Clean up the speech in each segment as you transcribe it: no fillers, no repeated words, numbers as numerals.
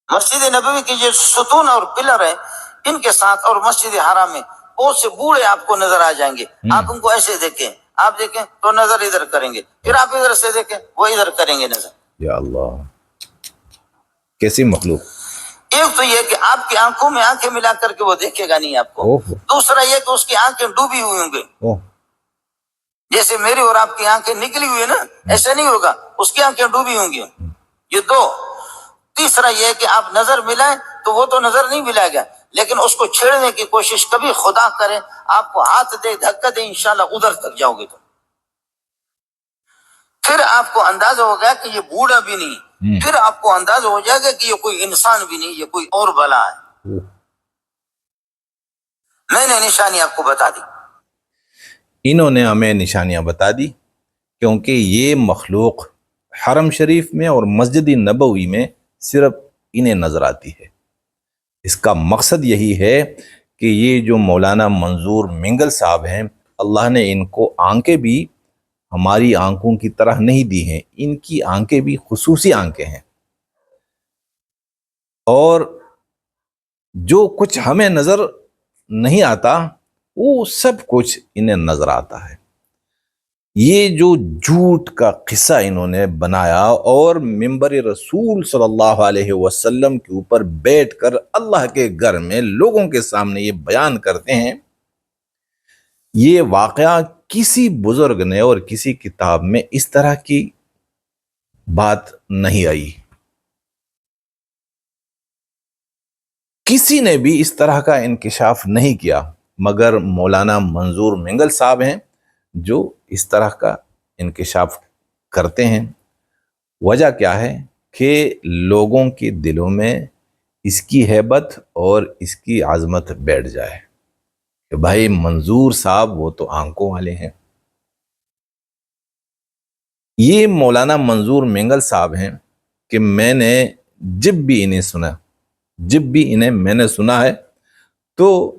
مسجد نبوی کی جو ستون اور پلر ہے ان کے ساتھ اور مسجد حرام میں بہت سے بوڑھے آپ کو نظر آ جائیں گے. آپ ان کو ایسے دیکھیں، آپ دیکھیں تو نظر ادھر کریں گے، پھر آپ ادھر سے دیکھیں وہ ادھر کریں گے نظر. یا اللہ، کیسی مخلوق. ایک تو یہ کہ آپ کی آنکھوں میں آنکھیں ملا کر کے وہ دیکھے گا نہیں آپ کو. دوسرا یہ کہ اس کی آنکھیں ڈوبی ہوئی ہوں گی، جیسے میری اور آپ کی آنکھیں نکلی ہوئی ہے نا، ایسا نہیں ہوگا، اس کی آنکھیں ڈوبی ہوں گی. یہ دو. تیسرا یہ کہ آپ نظر ملائیں تو وہ تو نظر نہیں ملائے گا، لیکن اس کو چھیڑنے کی کوشش کبھی خدا کرے آپ کو ہاتھ دے دھکا دے انشاءاللہ ادھر تک جاؤ گے تو پھر آپ کو اندازہ ہو گیا کہ یہ بوڑھا بھی نہیں، پھر آپ کو اندازہ ہو جائے گا کہ یہ کوئی انسان بھی نہیں، یہ کوئی اور بلا ہے. میں نے نشانی آپ کو بتا دی. انہوں نے ہمیں نشانیاں بتا دی، کیونکہ یہ مخلوق حرم شریف میں اور مسجد نبوی میں صرف انہیں نظر آتی ہے. اس کا مقصد یہی ہے کہ یہ جو مولانا منظور منگل صاحب ہیں، اللہ نے ان کو آنکھیں بھی ہماری آنکھوں کی طرح نہیں دی ہیں، ان کی آنکھیں بھی خصوصی آنکھیں ہیں، اور جو کچھ ہمیں نظر نہیں آتا وہ سب کچھ انہیں نظر آتا ہے. یہ جو جھوٹ کا قصہ انہوں نے بنایا اور منبر رسول صلی اللہ علیہ وسلم کے اوپر بیٹھ کر اللہ کے گھر میں لوگوں کے سامنے یہ بیان کرتے ہیں، یہ واقعہ کسی بزرگ نے اور کسی کتاب میں اس طرح کی بات نہیں آئی. کسی نے بھی اس طرح کا انکشاف نہیں کیا مگر مولانا منظور منگل صاحب ہیں جو اس طرح کا انکشاف کرتے ہیں. وجہ کیا ہے کہ لوگوں کے دلوں میں اس کی ہیبت اور اس کی عظمت بیٹھ جائے کہ بھائی منظور صاحب وہ تو آنکھوں والے ہیں. یہ مولانا منظور منگل صاحب ہیں کہ میں نے جب بھی انہیں میں نے سنا ہے تو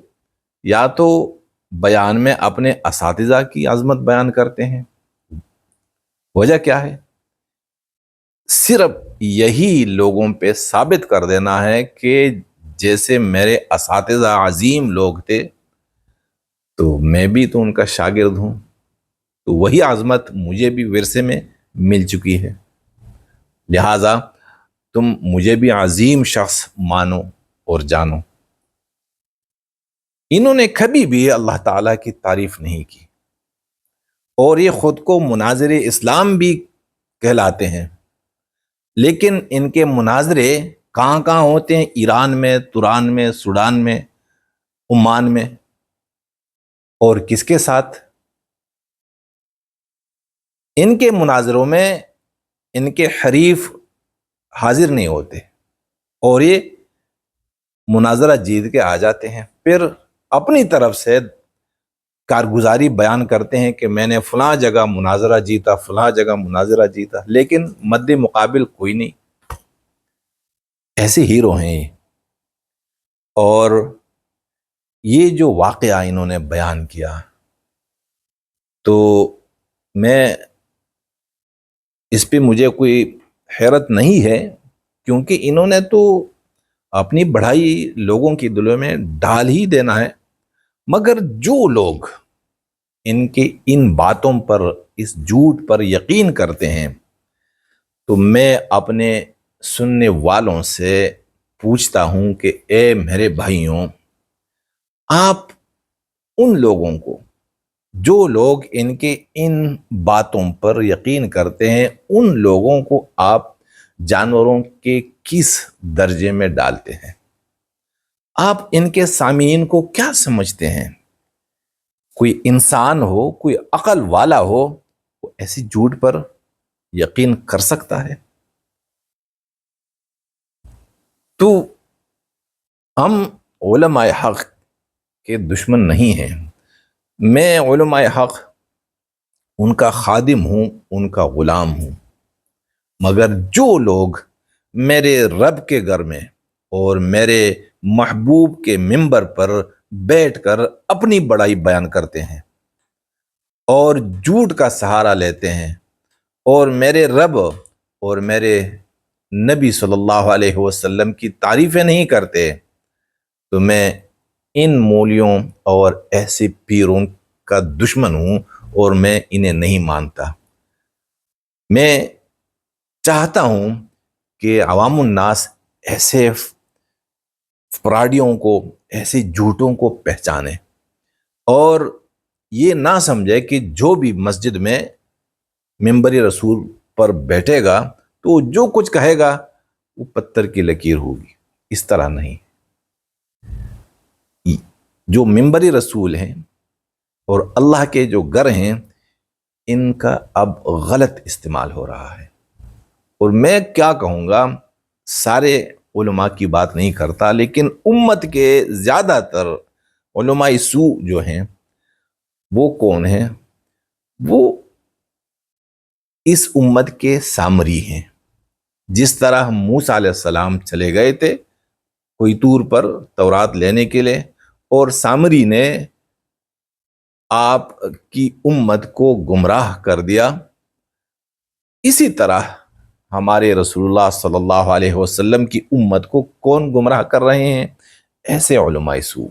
یا تو بیان میں اپنے اساتذہ کی عظمت بیان کرتے ہیں. وجہ کیا ہے؟ صرف یہی لوگوں پہ ثابت کر دینا ہے کہ جیسے میرے اساتذہ عظیم لوگ تھے تو میں بھی تو ان کا شاگرد ہوں، تو وہی عظمت مجھے بھی ورثے میں مل چکی ہے، لہذا تم مجھے بھی عظیم شخص مانو اور جانو. انہوں نے کبھی بھی اللہ تعالیٰ کی تعریف نہیں کی اور یہ خود کو مناظر اسلام بھی کہلاتے ہیں، لیکن ان کے مناظرے کہاں کہاں ہوتے ہیں؟ ایران میں، تران میں، سوڈان میں، عمان میں. اور کس کے ساتھ؟ ان کے مناظروں میں ان کے حریف حاضر نہیں ہوتے اور یہ مناظرہ جیت کے آ جاتے ہیں، پھر اپنی طرف سے کارگزاری بیان کرتے ہیں کہ میں نے فلاں جگہ مناظرہ جیتا، فلاں جگہ مناظرہ جیتا، لیکن مد مقابل کوئی نہیں. ایسے ہیرو ہیں یہ. اور یہ جو واقعہ انہوں نے بیان کیا تو میں اس پہ مجھے کوئی حیرت نہیں ہے، کیونکہ انہوں نے تو اپنی بڑھائی لوگوں کی دلوں میں ڈال ہی دینا ہے. مگر جو لوگ ان کی ان باتوں پر، اس جھوٹ پر یقین کرتے ہیں، تو میں اپنے سننے والوں سے پوچھتا ہوں کہ اے میرے بھائیوں، آپ ان لوگوں کو، جو لوگ ان کے ان باتوں پر یقین کرتے ہیں، ان لوگوں کو آپ جانوروں کے کس درجے میں ڈالتے ہیں؟ آپ ان کے سامعین کو کیا سمجھتے ہیں؟ کوئی انسان ہو، کوئی عقل والا ہو، وہ ایسی جھوٹ پر یقین کر سکتا ہے؟ تو ہم علماء حق کے دشمن نہیں ہیں. میں علماء حق ان کا خادم ہوں، ان کا غلام ہوں. مگر جو لوگ میرے رب کے گھر میں اور میرے محبوب کے منبر پر بیٹھ کر اپنی بڑائی بیان کرتے ہیں اور جھوٹ کا سہارا لیتے ہیں اور میرے رب اور میرے نبی صلی اللہ علیہ وسلم کی تعریفیں نہیں کرتے تو میں ان مولیوں اور ایسے پیروں کا دشمن ہوں اور میں انہیں نہیں مانتا۔ میں چاہتا ہوں کہ عوام الناس ایسے فراڈیوں کو، ایسے جھوٹوں کو پہچانے اور یہ نہ سمجھے کہ جو بھی مسجد میں منبر رسول پر بیٹھے گا تو جو کچھ کہے گا وہ پتھر کی لکیر ہوگی۔ اس طرح نہیں، جو منبر رسول ہیں اور اللہ کے جو گھر ہیں ان کا اب غلط استعمال ہو رہا ہے۔ اور میں کیا کہوں گا، سارے علماء کی بات نہیں کرتا، لیکن امت کے زیادہ تر علماء سوء جو ہیں وہ کون ہیں؟ وہ اس امت کے سامری ہیں۔ جس طرح موسیٰ علیہ السلام چلے گئے تھے کوئی طور پر تورات لینے کے لیے اور سامری نے آپ کی امت کو گمراہ کر دیا، اسی طرح ہمارے رسول اللہ صلی اللہ علیہ وسلم کی امت کو کون گمراہ کر رہے ہیں؟ ایسے علماء سوء۔